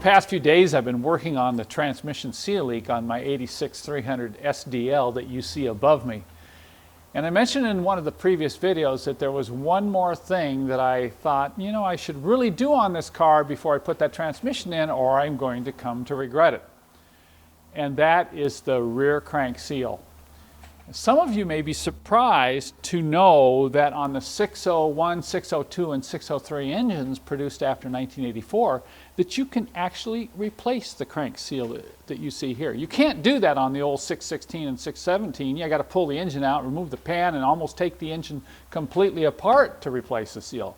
past few days I've been working on the transmission seal leak on my 86-300 SDL that you see above me. And I mentioned in one of the previous videos that there was one more thing that I thought, you know, I should really do on this car before I put that transmission in, or I'm going to come to regret it. And that is the rear crank seal. Some of you may be surprised to know that on the 601, 602, and 603 engines produced after 1984, that you can actually replace the crank seal that you see here. You can't do that on the old 616 and 617. You got to pull the engine out, remove the pan, and almost take the engine completely apart to replace the seal.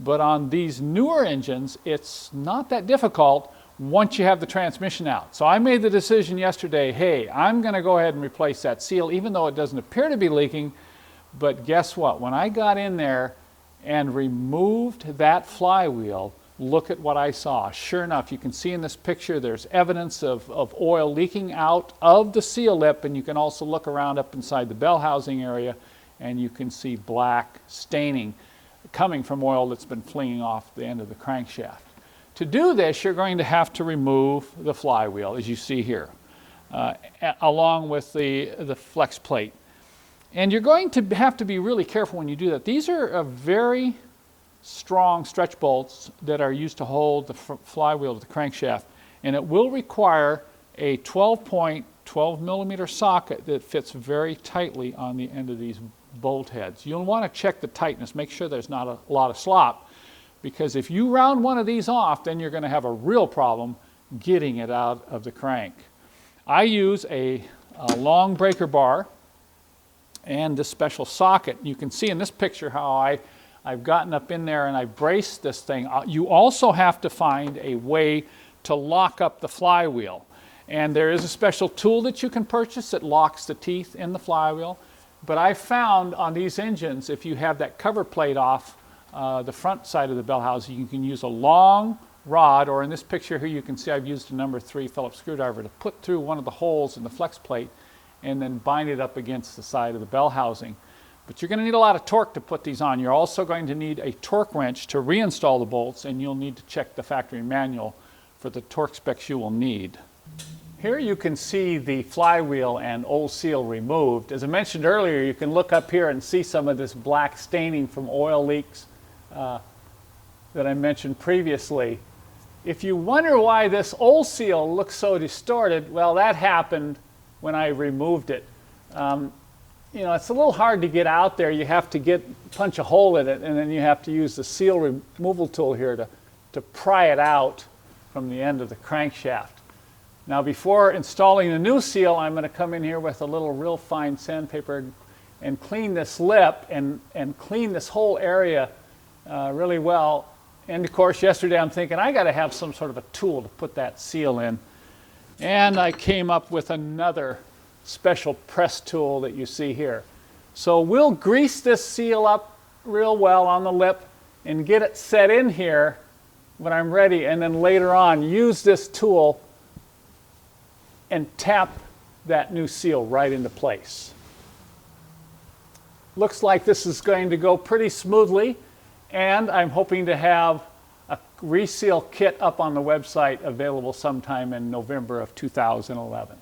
But on these newer engines, it's not that difficult once you have the transmission out. So I made the decision yesterday, hey, I'm going to go ahead and replace that seal, even though it doesn't appear to be leaking. But guess what? When I got in there and removed that flywheel, look at what I saw. Sure enough, you can see in this picture there's evidence of oil leaking out of the seal lip, and you can also look around up inside the bell housing area, and you can see black staining coming from oil that's been flinging off the end of the crankshaft. To do this, you're going to have to remove the flywheel, as you see here, along with the flex plate. And you're going to have to be really careful when you do that. These are very strong stretch bolts that are used to hold the flywheel to the crankshaft, and it will require a 12-point, 12-millimeter socket that fits very tightly on the end of these bolt heads. You'll want to check the tightness, make sure there's not a lot of slop, because if you round one of these off, then you're going to have a real problem getting it out of the crank. I use a long breaker bar and this special socket. You can see in this picture how I've gotten up in there and I've braced this thing. You also have to find a way to lock up the flywheel. And there is a special tool that you can purchase that locks the teeth in the flywheel. But I found on these engines, if you have that cover plate off, the front side of the bell housing, you can use a long rod, or in this picture here you can see I've used a number 3 Phillips screwdriver to put through one of the holes in the flex plate and then bind it up against the side of the bell housing. But you're going to need a lot of torque to put these on. You're also going to need a torque wrench to reinstall the bolts, and you'll need to check the factory manual for the torque specs you will need. Here you can see the flywheel and old seal removed. As I mentioned earlier, you can look up here and see some of this black staining from oil leaks that I mentioned previously. If you wonder why this old seal looks so distorted, well, that happened when I removed it. You know, it's a little hard to get out there. You have to punch a hole in it, and then you have to use the seal removal tool here to pry it out from the end of the crankshaft. Now, before installing the new seal, I'm going to come in here with a little real fine sandpaper and clean this lip and clean this whole area really well. And of course, yesterday I'm thinking I got to have some sort of a tool to put that seal in. And I came up with another special press tool that you see here. So we'll grease this seal up real well on the lip and get it set in here when I'm ready, and then later on use this tool and tap that new seal right into place. Looks like this is going to go pretty smoothly, and I'm hoping to have a reseal kit up on the website available sometime in November of 2011.